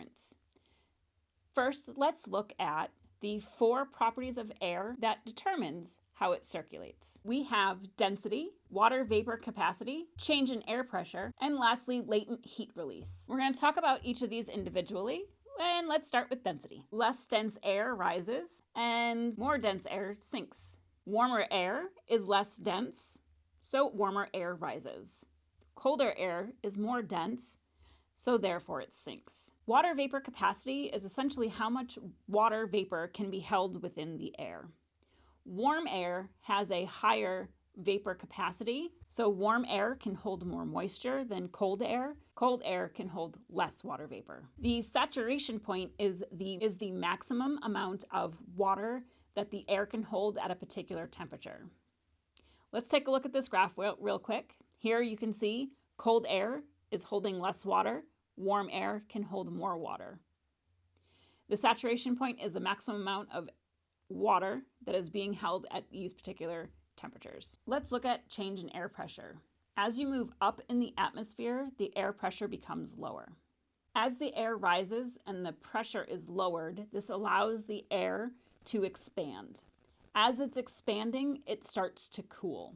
currents. First, let's look at the 4 properties of air that determines how it circulates. We have density, water vapor capacity, change in air pressure, and lastly, latent heat release. We're going to talk about each of these individually, and let's start with density. Less dense air rises, and more dense air sinks. Warmer air is less dense, so warmer air rises. Colder air is more dense, so therefore it sinks. Water vapor capacity is essentially how much water vapor can be held within the air. Warm air has a higher vapor capacity, so warm air can hold more moisture than cold air. Cold air can hold less water vapor. The saturation point is the maximum amount of water that the air can hold at a particular temperature. Let's take a look at this graph real quick. Here you can see cold air is holding less water. Warm air can hold more water. The saturation point is the maximum amount of water that is being held at these particular temperatures. Let's look at change in air pressure. As you move up in the atmosphere, the air pressure becomes lower. As the air rises and the pressure is lowered, this allows the air to expand. As it's expanding, it starts to cool.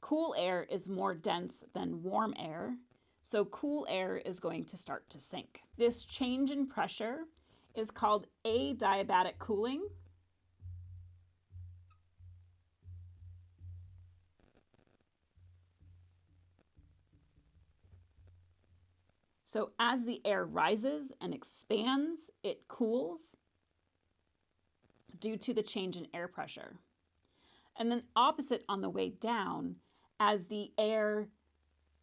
Cool air is more dense than warm air, so cool air is going to start to sink. This change in pressure is called adiabatic cooling. So as the air rises and expands, it cools due to the change in air pressure. And then opposite on the way down, as the air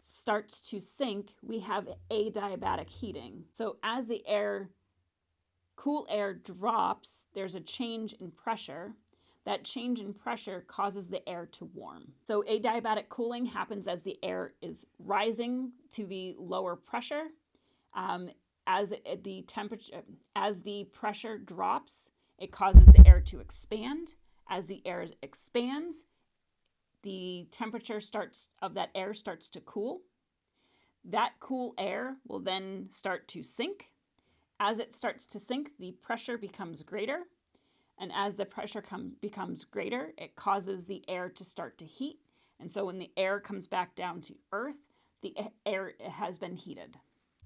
starts to sink, we have adiabatic heating. So as the cool air drops, there's a change in pressure. That change in pressure causes the air to warm. So adiabatic cooling happens as the air is rising to the lower pressure. As the pressure drops, it causes the air to expand. As the air expands, the temperature of that air starts to cool. That cool air will then start to sink. As it starts to sink, the pressure becomes greater. And as the pressure becomes greater, it causes the air to start to heat. And so when the air comes back down to Earth, the air has been heated.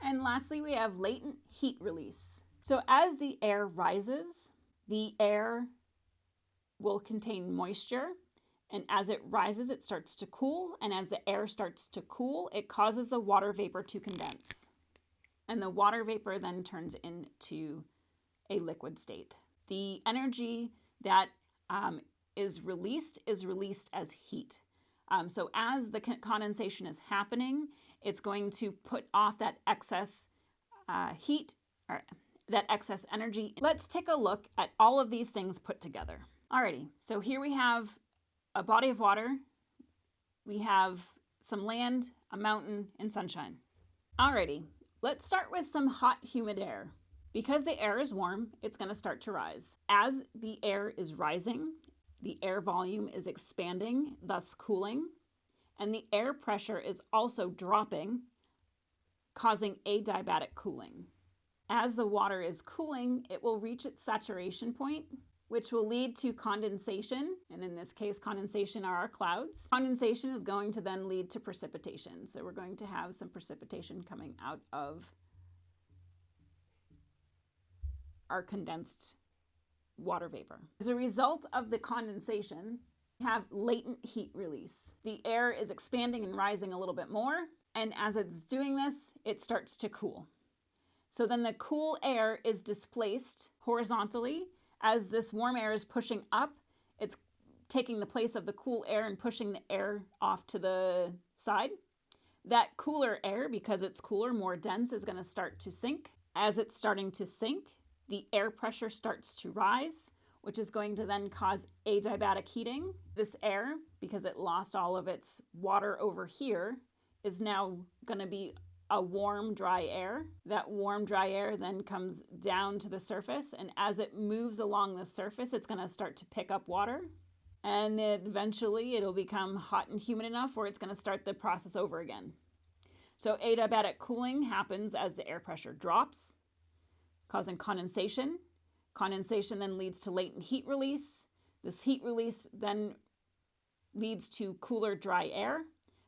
And lastly, we have latent heat release. So as the air rises, the air will contain moisture. And as it rises, it starts to cool. And as the air starts to cool, it causes the water vapor to condense. And the water vapor then turns into a liquid state. The energy that is released as heat. So as the condensation is happening, it's going to put off that excess heat or that excess energy. Let's take a look at all of these things put together. Alrighty, so here we have a body of water, we have some land, a mountain, and sunshine. Alrighty, let's start with some hot, humid air. Because the air is warm, it's going to start to rise. As the air is rising, the air volume is expanding, thus cooling, and the air pressure is also dropping, causing adiabatic cooling. As the water is cooling, it will reach its saturation point, which will lead to condensation, and in this case, condensation are our clouds. Condensation is going to then lead to precipitation, so we're going to have some precipitation coming out of our condensed water vapor. As a result of the condensation, we have latent heat release. The air is expanding and rising a little bit more, and as it's doing this, it starts to cool. So then the cool air is displaced horizontally. As this warm air is pushing up, it's taking the place of the cool air and pushing the air off to the side. That cooler air, because it's cooler, more dense, is going to start to sink. As it's starting to sink, the air pressure starts to rise, which is going to then cause adiabatic heating. This air, because it lost all of its water over here, is now going to be a warm, dry air. That warm, dry air then comes down to the surface, and as it moves along the surface, it's going to start to pick up water, and eventually it'll become hot and humid enough where it's going to start the process over again. So adiabatic cooling happens as the air pressure drops, causing condensation. Condensation then leads to latent heat release. This heat release then leads to cooler dry air.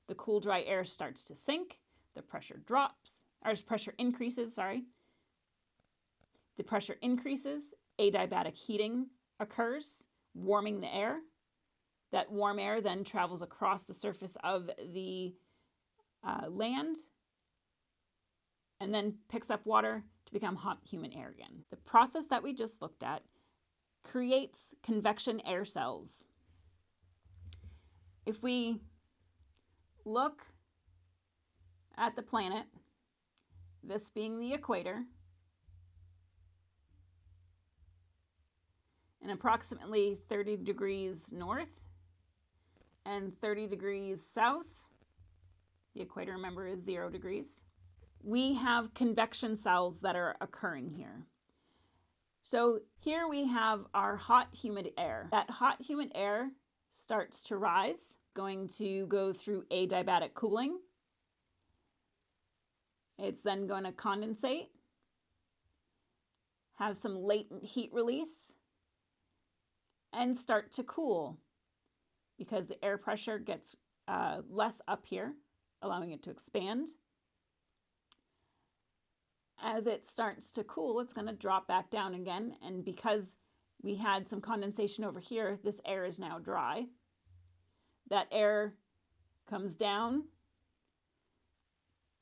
The cool dry air starts to sink. The pressure drops, or pressure increases, sorry. The pressure increases, adiabatic heating occurs, warming the air. That warm air then travels across the surface of the land and then picks up water to become hot, humid air again. The process that we just looked at creates convection air cells. If we look at the planet, this being the equator, and approximately 30 degrees north and 30 degrees south, the equator, remember, is 0 degrees, we have convection cells that are occurring here. So here we have our hot, humid air. That hot, humid air starts to rise, going to go through adiabatic cooling. It's then going to condensate, have some latent heat release, and start to cool because the air pressure gets less up here, allowing it to expand. As it starts to cool, it's going to drop back down again, and because we had some condensation over here, this air is now dry. That air comes down,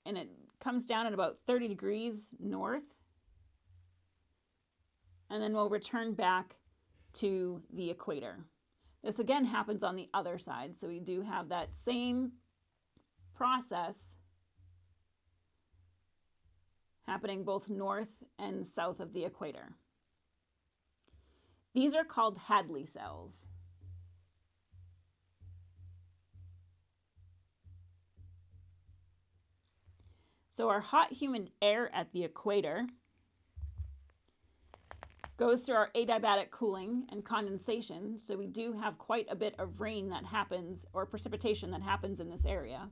and it comes down at about 30 degrees north, and then we'll return back to the equator. This again happens on the other side, so we do have that same process happening both north and south of the equator. These are called Hadley cells. So our hot, humid air at the equator goes through our adiabatic cooling and condensation, so we do have quite a bit of rain that happens, or precipitation that happens in this area.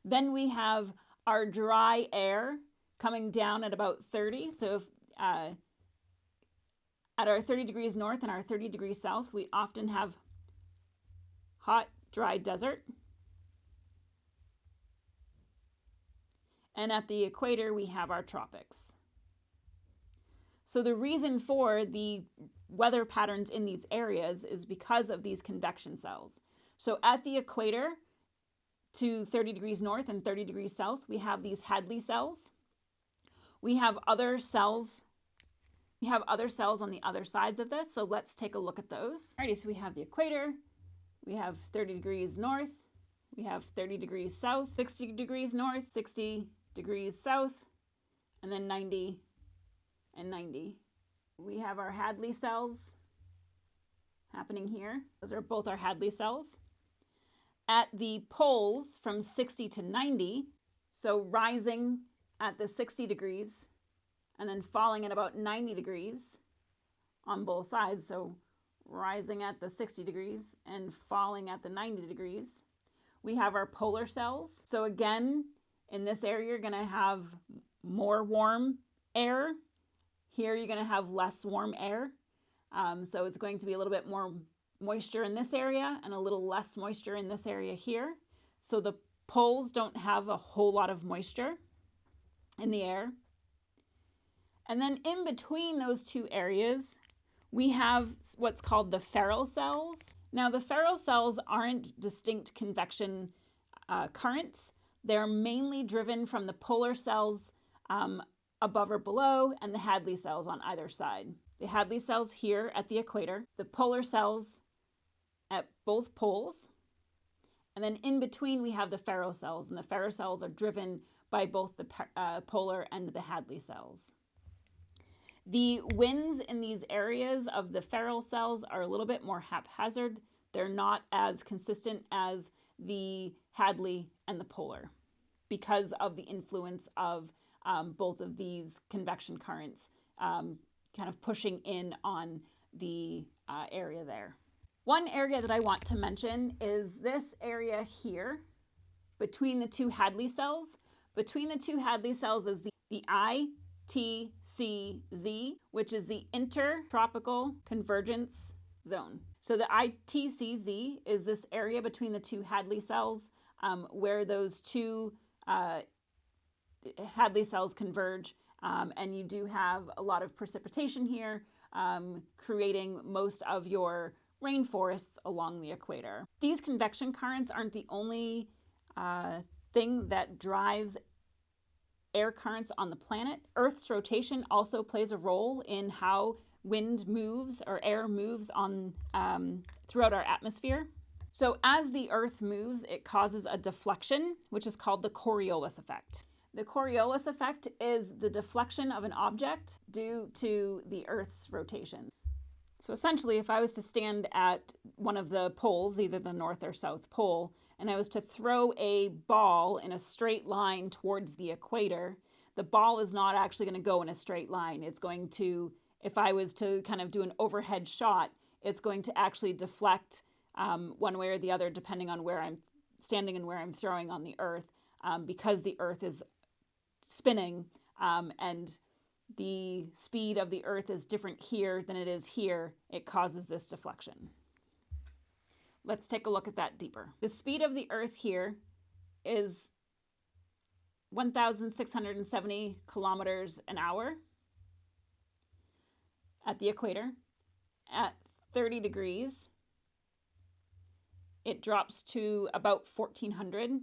Then we have our dry air coming down at about 30. So if, at our 30 degrees north and our 30 degrees south, we often have hot, dry desert. And at the equator, we have our tropics. So the reason for the weather patterns in these areas is because of these convection cells. So at the equator, to 30 degrees north and 30 degrees south, we have these Hadley cells. We have other cells. We have other cells on the other sides of this, so let's take a look at those. Alrighty, so we have the equator, we have 30 degrees north, we have 30 degrees south, 60 degrees north, 60 degrees south, and then 90 and 90. We have our Hadley cells happening here. Those are both our Hadley cells. At the poles from 60 to 90, so rising at the 60 degrees and then falling at about 90 degrees on both sides, so rising at the 60 degrees and falling at the 90 degrees. We have our polar cells. So again, in this area, you're going to have more warm air. Here, you're going to have less warm air. So it's going to be a little bit more moisture in this area and a little less moisture in this area here. So the poles don't have a whole lot of moisture in the air. And then in between those two areas, we have what's called the ferrule cells. Now the ferrule cells aren't distinct convection currents. They're mainly driven from the polar cells above or below and the Hadley cells on either side. The Hadley cells here at the equator, the polar cells at both poles, and then in between we have the ferrule cells, and the ferrule cells are driven by both the polar and the Hadley cells. The winds in these areas of the ferrule cells are a little bit more haphazard. They're not as consistent as the Hadley and the polar because of the influence of both of these convection currents kind of pushing in on the area there. One area that I want to mention is this area here. between the two Hadley cells. Between the two Hadley cells is the ITCZ, which is the intertropical convergence zone. So the ITCZ is this area between the two Hadley cells where those two Hadley cells converge, and you do have a lot of precipitation here, creating most of your rainforests along the equator. These convection currents aren't the only thing that drives air currents on the planet. Earth's rotation also plays a role in how wind moves or air moves on throughout our atmosphere. So as the Earth moves, it causes a deflection, which is called the Coriolis effect. The Coriolis effect is the deflection of an object due to the Earth's rotation. So essentially, if I was to stand at one of the poles, either the North or South Pole, and I was to throw a ball in a straight line towards the equator, the ball is not actually going to go in a straight line. It's going to, if I was to kind of do an overhead shot, it's going to actually deflect one way or the other, depending on where I'm standing and where I'm throwing on the Earth, because the Earth is spinning and the speed of the Earth is different here than it is here. It causes this deflection. Let's take a look at that deeper. The speed of the Earth here is 1,670 kilometers an hour at the equator. At 30 degrees, it drops to about 1,400. I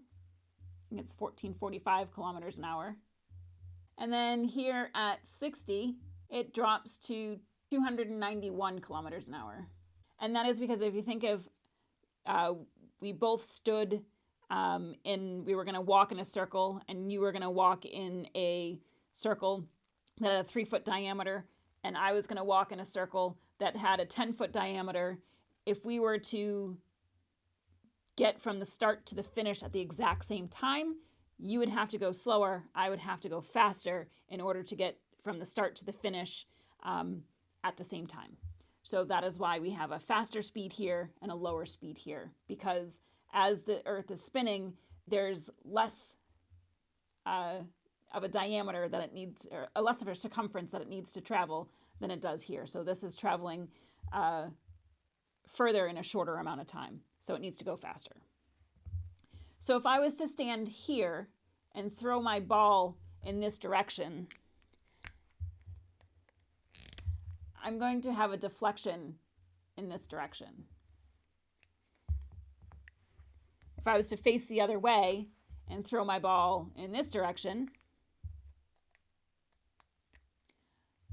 think it's 1,445 kilometers an hour. And then here at 60, it drops to 291 kilometers an hour. And that is because if you think of we both stood we were going to walk in a circle, and you were going to walk in a circle that had a 3-foot diameter, and I was going to walk in a circle that had a 10-foot diameter. If we were to get from the start to the finish at the exact same time, you would have to go slower, I would have to go faster in order to get from the start to the finish at the same time. So that is why we have a faster speed here and a lower speed here, because as the Earth is spinning, there's less of a diameter that it needs, or less of a circumference that it needs to travel than it does here. So this is traveling further in a shorter amount of time, so it needs to go faster. So if I was to stand here and throw my ball in this direction, I'm going to have a deflection in this direction. If I was to face the other way and throw my ball in this direction,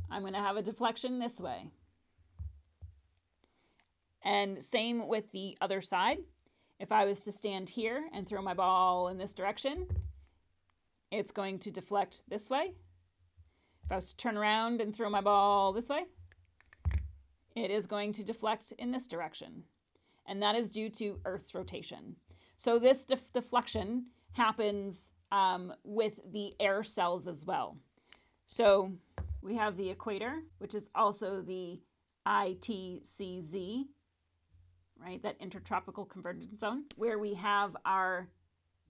I'm going to have a deflection this way. And same with the other side. If I was to stand here and throw my ball in this direction, it's going to deflect this way. If I was to turn around and throw my ball this way, it is going to deflect in this direction. And that is due to Earth's rotation. So this deflection happens with the air cells as well. So we have the equator, which is also the ITCZ, right, that intertropical convergence zone, where we have our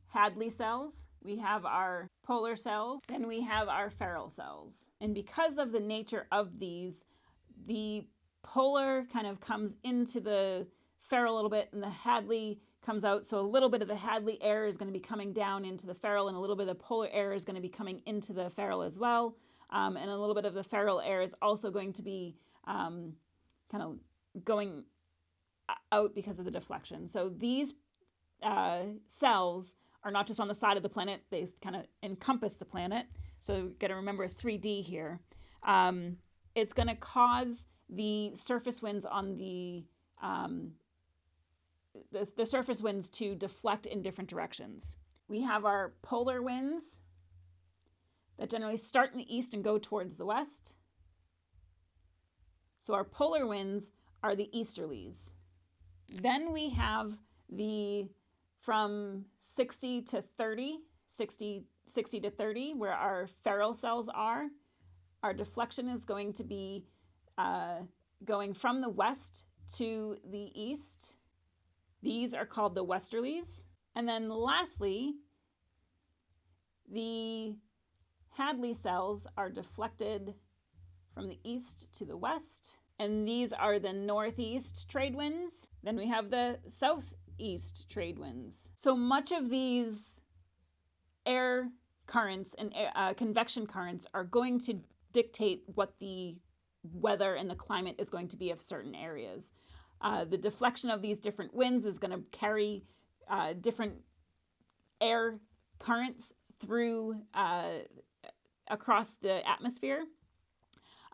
Hadley cells, we have our polar cells, then we have our ferrule cells. And because of the nature of these, the polar kind of comes into the ferrule a little bit, and the Hadley comes out. So a little bit of the Hadley air is going to be coming down into the ferrule, and a little bit of the polar air is going to be coming into the ferrule as well. And a little bit of the ferrule air is also going to be kind of going out because of the deflection. So these cells are not just on the side of the planet, they kind of encompass the planet. So you got to remember 3D here. It's going to cause the surface winds on the surface winds to deflect in different directions. We have our polar winds that generally start in the east and go towards the west. So our polar winds are the easterlies. Then we have the from 60 to 30, 60 to 30, where our ferrule cells are. Our deflection is going to be going from the west to the east. These are called the westerlies. And then lastly, the Hadley cells are deflected from the east to the west, and these are the northeast trade winds. Then we have the southeast trade winds. So much of these air currents and convection currents are going to dictate what the weather and the climate is going to be of certain areas. The deflection of these different winds is going to carry different air currents through across the atmosphere.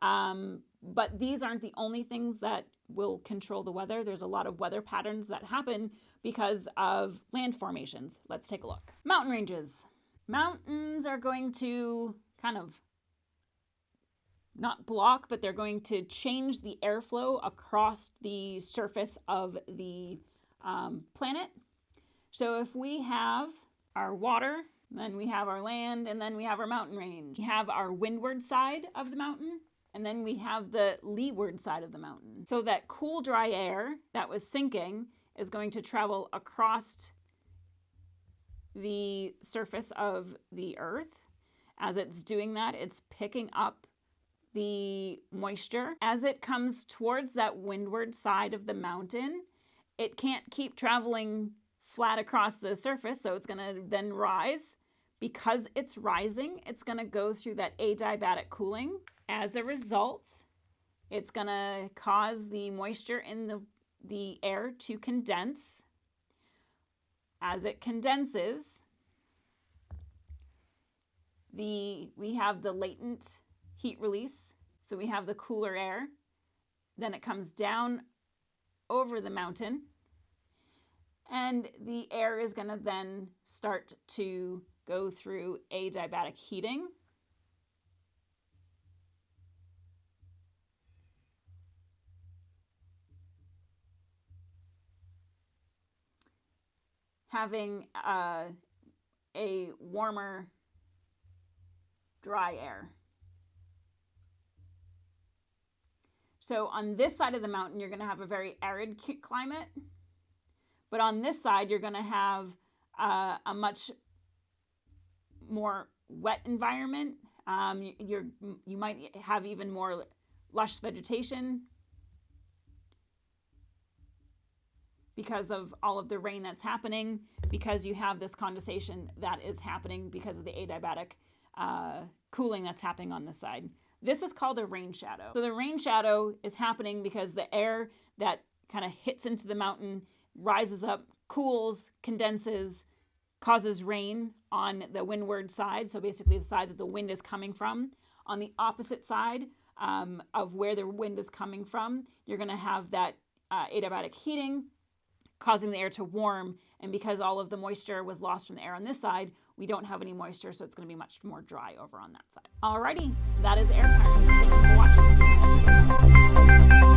But these aren't the only things that will control the weather. There's a lot of weather patterns that happen because of land formations. Let's take a look. Mountain ranges. Mountains are going to kind of not block, but they're going to change the airflow across the surface of the planet. So if we have our water, then we have our land, and then we have our mountain range. We have our windward side of the mountain, and then we have the leeward side of the mountain. So that cool, dry air that was sinking is going to travel across the surface of the earth. As it's doing that, it's picking up the moisture. As it comes towards that windward side of the mountain, it can't keep traveling flat across the surface, so it's going to then rise. Because it's rising, it's going to go through that adiabatic cooling. As a result, it's going to cause the moisture in the air to condense. As it condenses, we have the latent heat release. So we have the cooler air. Then it comes down over the mountain. And the air is going to then start to go through adiabatic heating. Having a warmer, dry air. So on this side of the mountain, you're going to have a very arid climate. But on this side, you're going to have a much more wet environment. You might have even more lush vegetation because of all of the rain that's happening, because you have this condensation that is happening because of the adiabatic cooling that's happening on this side. This is called a rain shadow. So the rain shadow is happening because the air that kind of hits into the mountain rises up, cools, condenses, causes rain on the windward side, so basically the side that the wind is coming from. On the opposite side of where the wind is coming from, you're going to have that adiabatic heating causing the air to warm, and because all of the moisture was lost from the air on this side, we don't have any moisture, so it's going to be much more dry over on that side. Alrighty, that is air currents. Thank you for watching.